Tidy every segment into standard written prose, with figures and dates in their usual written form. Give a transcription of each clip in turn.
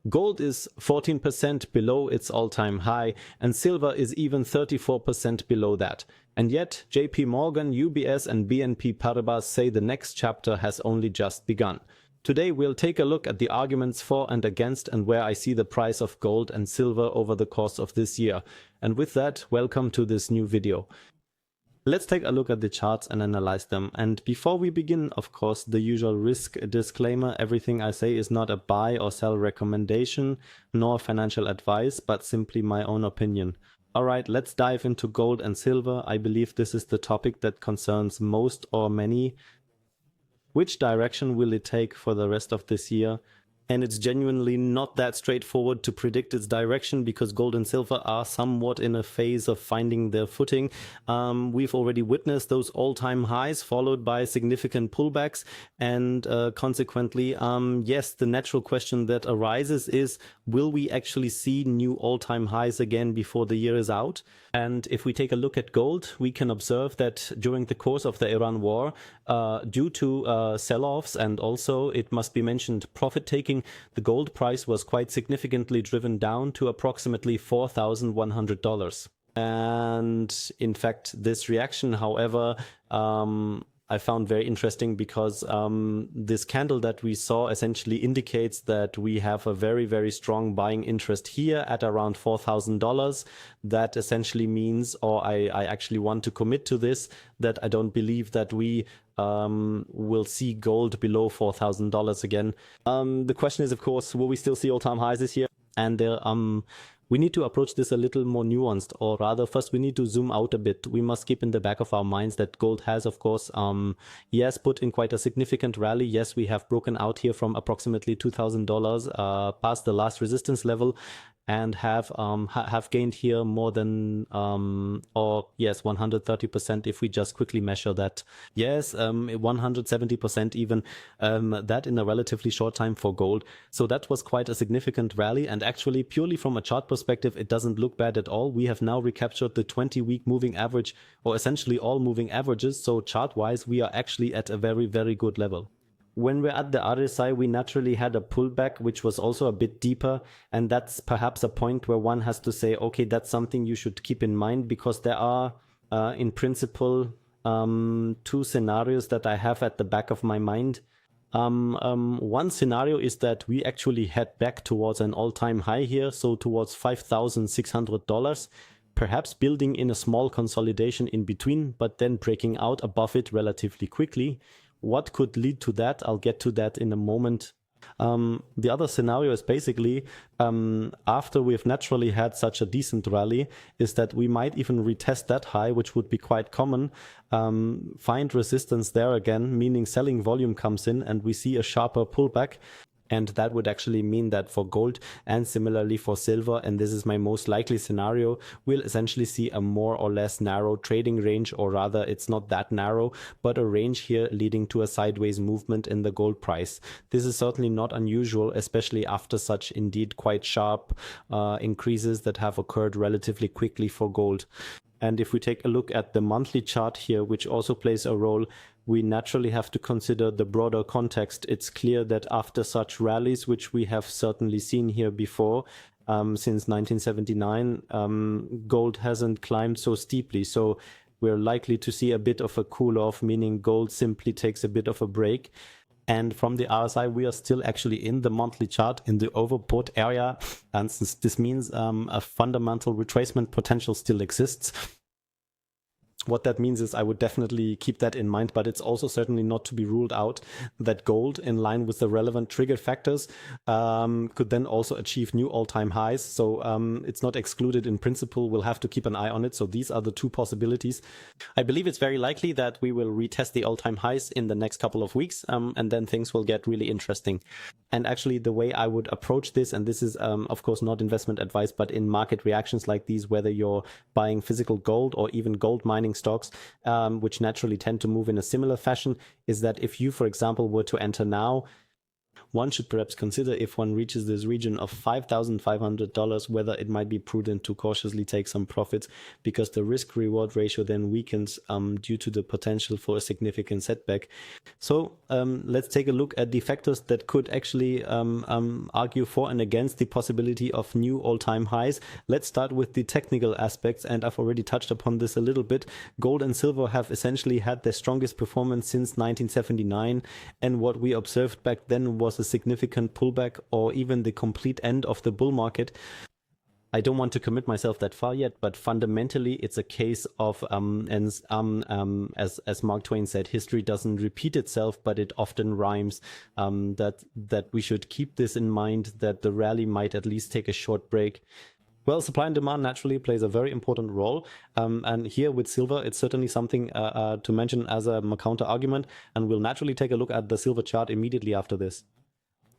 Gold is 14% below its all-time high, and silver is even 34% below that. And yet, JP Morgan, UBS and BNP Paribas say the next chapter has only just begun. Today we'll take a look at the arguments for and against and where I see the price of gold and silver over the course of this year. And with that, welcome to this new video. Let's take a look at the charts and analyze them. And before we begin, of course, the usual risk disclaimer. Everything I say is not a buy or sell recommendation, nor financial advice, but simply my own opinion. Alright, let's dive into gold and silver. I believe this is the topic that concerns most or many. Which direction will it take for the rest of this year? And it's genuinely not that straightforward to predict its direction because gold and silver are somewhat in a phase of finding their footing. We've already witnessed those all-time highs followed by significant pullbacks, and consequently, yes, the natural question that arises is, will we actually see new all-time highs again before the year is out? And if we take a look at gold, we can observe that during the course of the Iran war, due to sell-offs and also, it must be mentioned, profit-taking, the gold price was quite significantly driven down to approximately $4,100. And in fact, this reaction, however, I found very interesting because this candle that we saw essentially indicates that we have a very, very strong buying interest here at around $4,000. That essentially means, or I actually want to commit to this, that I don't believe that we will see gold below $4,000 again. The question is, of course, will we still see all-time highs this year? And we need to approach this a little more nuanced, or rather, first we need to zoom out a bit. We must keep in the back of our minds that gold has, of course, yes, put in quite a significant rally. Yes, we have broken out here from approximately $2,000 past the last resistance level, and have gained here more than, yes, 130% if we just quickly measure that. Yes, 170% even, that in a relatively short time for gold. So that was quite a significant rally, and actually purely from a chart perspective, it doesn't look bad at all. We have now recaptured the 20-week moving average, or essentially all moving averages, so chart-wise, we are actually at a very, very good level. When we're at the RSI, we naturally had a pullback, which was also a bit deeper. And that's perhaps a point where one has to say, okay, that's something you should keep in mind, because there are, in principle, two scenarios that I have at the back of my mind. One scenario is that we actually head back towards an all-time high here, so towards $5,600. Perhaps building in a small consolidation in between, but then breaking out above it relatively quickly. What could lead to that? I'll get to that in a moment. The other scenario is basically, after we've naturally had such a decent rally, is that we might even retest that high, which would be quite common, find resistance there again, meaning selling volume comes in and we see a sharper pullback. And that would actually mean that for gold and similarly for silver, and this is my most likely scenario, we'll essentially see a more or less narrow trading range, or rather it's not that narrow, but a range here leading to a sideways movement in the gold price. This is certainly not unusual, especially after such indeed quite sharp increases that have occurred relatively quickly for gold. And if we take a look at the monthly chart here, which also plays a role, we naturally have to consider the broader context. It's clear that after such rallies, which we have certainly seen here before, since 1979, gold hasn't climbed so steeply. So we're likely to see a bit of a cool off, meaning gold simply takes a bit of a break. And from the RSI, we are still actually in the monthly chart in the overbought area. And since this means a fundamental retracement potential still exists, what that means is I would definitely keep that in mind, but it's also certainly not to be ruled out that gold, in line with the relevant trigger factors, could then also achieve new all-time highs. So it's not excluded in principle. We'll have to keep an eye on it. So these are the two possibilities. I believe it's very likely that we will retest the all-time highs in the next couple of weeks, and then things will get really interesting. And actually, the way I would approach this, and this is of course not investment advice, but in market reactions like these, whether you're buying physical gold or even gold mining stocks, which naturally tend to move in a similar fashion, is that if you, for example, were to enter now, one should perhaps consider, if one reaches this region of $5,500, whether it might be prudent to cautiously take some profits, because the risk-reward ratio then weakens due to the potential for a significant setback. So let's take a look at the factors that could actually argue for and against the possibility of new all-time highs. Let's start with the technical aspects, and I've already touched upon this a little bit. Gold and silver have essentially had their strongest performance since 1979, and what we observed back then was a significant pullback or even the complete end of the bull market. I don't want to commit myself that far yet, but fundamentally it's a case of, as Mark Twain said, history doesn't repeat itself, but it often rhymes. That we should keep this in mind, that the rally might at least take a short break. Well, supply and demand naturally plays a very important role. And here with silver, it's certainly something to mention as a counter argument, and we'll naturally take a look at the silver chart immediately after this.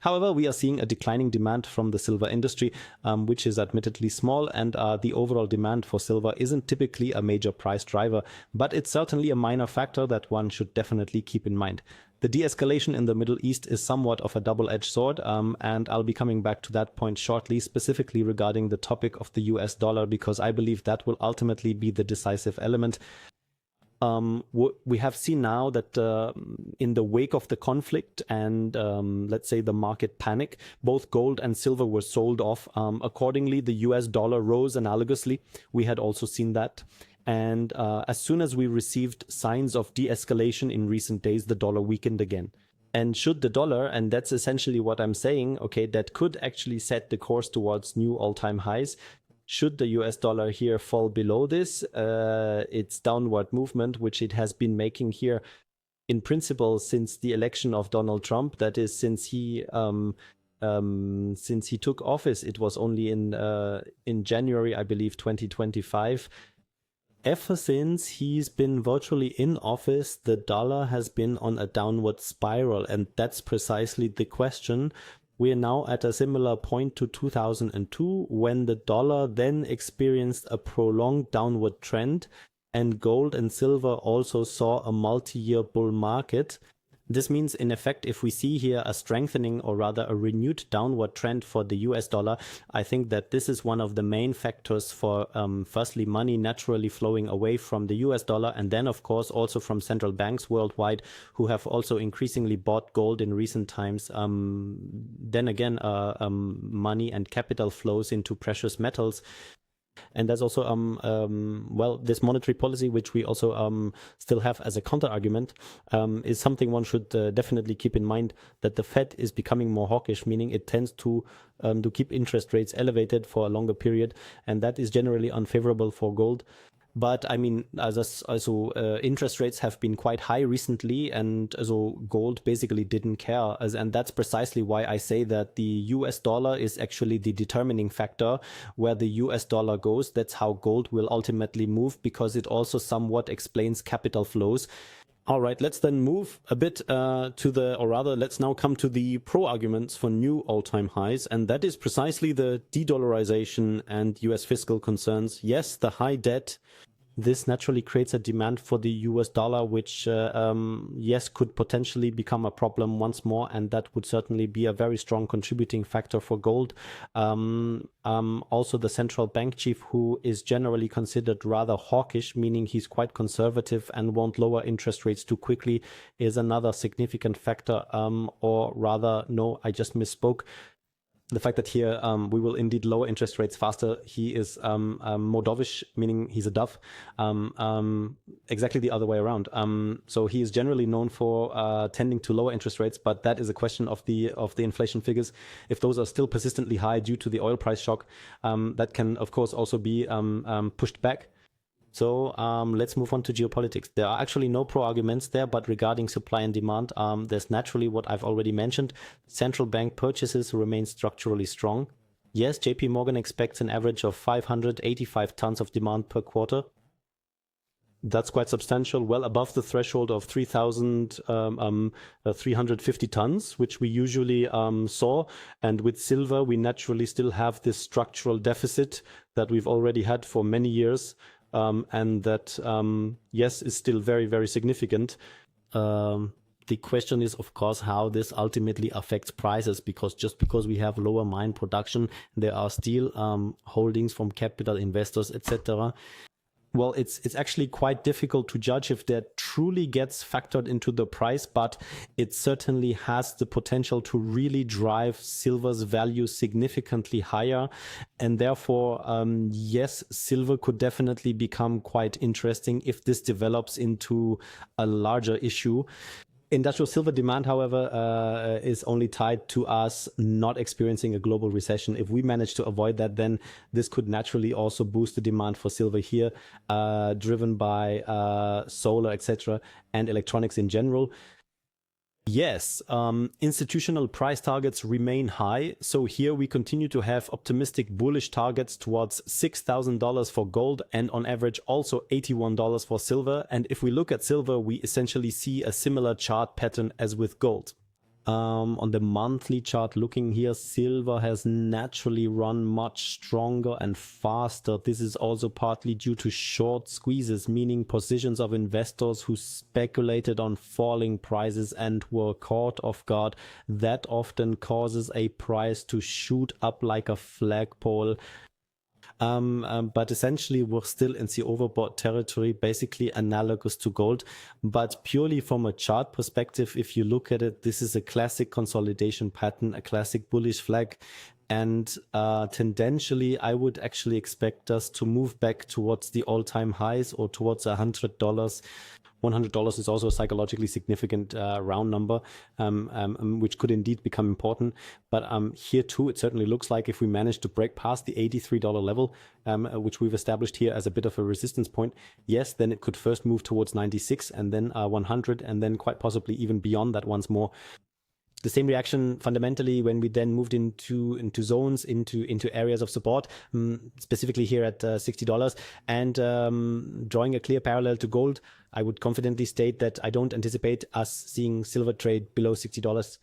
However, we are seeing a declining demand from the silver industry, which is admittedly small, and the overall demand for silver isn't typically a major price driver, but it's certainly a minor factor that one should definitely keep in mind. The de-escalation in the Middle East is somewhat of a double-edged sword, and I'll be coming back to that point shortly, specifically regarding the topic of the US dollar, because I believe that will ultimately be the decisive element. We have seen now that in the wake of the conflict and let's say the market panic, both gold and silver were sold off. Accordingly, the US dollar rose analogously. We had also seen that. And as soon as we received signs of de-escalation in recent days, the dollar weakened again. And should the dollar, and that's essentially what I'm saying, okay, that could actually set the course towards new all-time highs. Should the US dollar here fall below this, its downward movement, which it has been making here in principle since the election of Donald Trump, that is since he took office, it was only in January, I believe, 2025. Ever since he's been virtually in office, the dollar has been on a downward spiral, and that's precisely the question. We are now at a similar point to 2002, when the dollar then experienced a prolonged downward trend, and gold and silver also saw a multi-year bull market. This means, in effect, if we see here a strengthening, or rather a renewed downward trend for the US dollar, I think that this is one of the main factors for, firstly, money naturally flowing away from the US dollar, and then, of course, also from central banks worldwide, who have also increasingly bought gold in recent times. Then again, money and capital flows into precious metals. And there's also well, this monetary policy, which we also still have as a counter argument, is something one should definitely keep in mind, that the Fed is becoming more hawkish, meaning it tends to keep interest rates elevated for a longer period, and that is generally unfavorable for gold. But I mean, interest rates have been quite high recently, and so gold basically didn't care. And that's precisely why I say that the US dollar is actually the determining factor. Where the US dollar goes, that's how gold will ultimately move, because it also somewhat explains capital flows. All right, let's then move a bit let's now come to the pro arguments for new all-time highs, and that is precisely the de-dollarization and US fiscal concerns. Yes, the high debt. This naturally creates a demand for the US dollar, which, yes, could potentially become a problem once more, and that would certainly be a very strong contributing factor for gold. Also, the central bank chief, who is generally considered rather hawkish, meaning he's quite conservative and won't lower interest rates too quickly, is another significant factor. Or rather, no, I just misspoke. The fact that here we will indeed lower interest rates faster. He is more dovish, meaning he's a dove. Exactly the other way around. So he is generally known for tending to lower interest rates, but that is a question of the inflation figures. If those are still persistently high due to the oil price shock, that can of course also be pushed back. So let's move on to geopolitics. There are actually no pro-arguments there, but regarding supply and demand, there's naturally what I've already mentioned. Central bank purchases remain structurally strong. Yes, JP Morgan expects an average of 585 tons of demand per quarter. That's quite substantial, well above the threshold of 3,350 tons, which we usually saw. And with silver, we naturally still have this structural deficit that we've already had for many years. And that, yes, is still very, very significant. the question is, of course, how this ultimately affects prices, because just because we have lower mine production, there are still holdings from capital investors, etc. Well, it's actually quite difficult to judge if that truly gets factored into the price, but it certainly has the potential to really drive silver's value significantly higher. And therefore, yes, silver could definitely become quite interesting if this develops into a larger issue. Industrial silver demand, however, is only tied to us not experiencing a global recession. If we manage to avoid that, then this could naturally also boost the demand for silver here, driven by solar, etc., and electronics in general. Yes, institutional price targets remain high. So here we continue to have optimistic bullish targets towards $6,000 for gold and on average also $81 for silver. And if we look at silver, we essentially see a similar chart pattern as with gold. On the monthly chart, looking here, silver has naturally run much stronger and faster. This is also partly due to short squeezes, meaning positions of investors who speculated on falling prices and were caught off guard. That often causes a price to shoot up like a flagpole. But essentially we're still in the overbought territory, basically analogous to gold. But purely from a chart perspective, if you look at it, this is a classic consolidation pattern, a classic bullish flag. And tendentially, I would actually expect us to move back towards the all-time highs or towards $100. $100 is also a psychologically significant round number, which could indeed become important. But here too, it certainly looks like if we manage to break past the $83 level, which we've established here as a bit of a resistance point, yes, then it could first move towards 96 and then 100 and then quite possibly even beyond that once more. The same reaction fundamentally when we then moved into zones, into areas of support, specifically here at $60, and drawing a clear parallel to gold, I would confidently state that I don't anticipate us seeing silver trade below $60.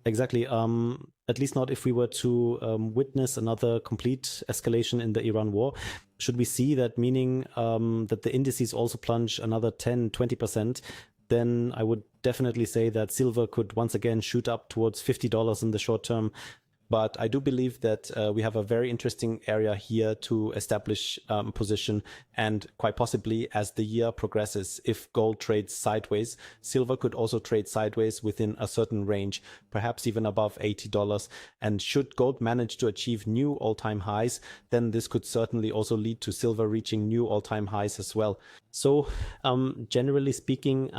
Exactly. At least not if we were to witness another complete escalation in the Iran war. Should we see that, meaning that the indices also plunge another 10, 20%, then I would definitely say that silver could once again shoot up towards $50 in the short term. But I do believe that we have a very interesting area here to establish position, and quite possibly as the year progresses, if gold trades sideways, silver could also trade sideways within a certain range, perhaps even above $80. And should gold manage to achieve new all-time highs, then this could certainly also lead to silver reaching new all-time highs as well. So generally speaking,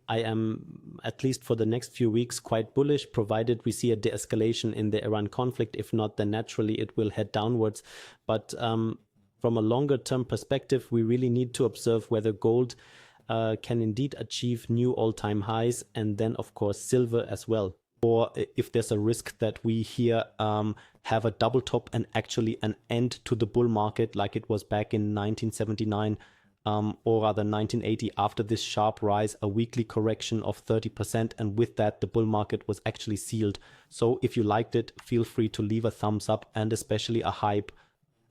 I am, at least for the next few weeks, quite bullish, provided we see a de-escalation in the Iran conflict. If not, then naturally it will head downwards. But from a longer term perspective, we really need to observe whether gold can indeed achieve new all-time highs, and then of course silver as well. Or if there's a risk that we here have a double top and actually an end to the bull market like it was back in 1979, or rather 1980, after this sharp rise, a weekly correction of 30%, and with that the bull market was actually sealed. So if you liked it, feel free to leave a thumbs up, and especially a hype.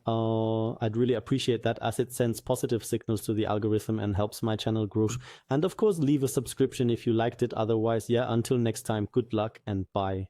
I'd really appreciate that, as it sends positive signals to the algorithm and helps my channel grow. And of course, leave a subscription if you liked it. Otherwise, yeah, until next time, good luck and bye.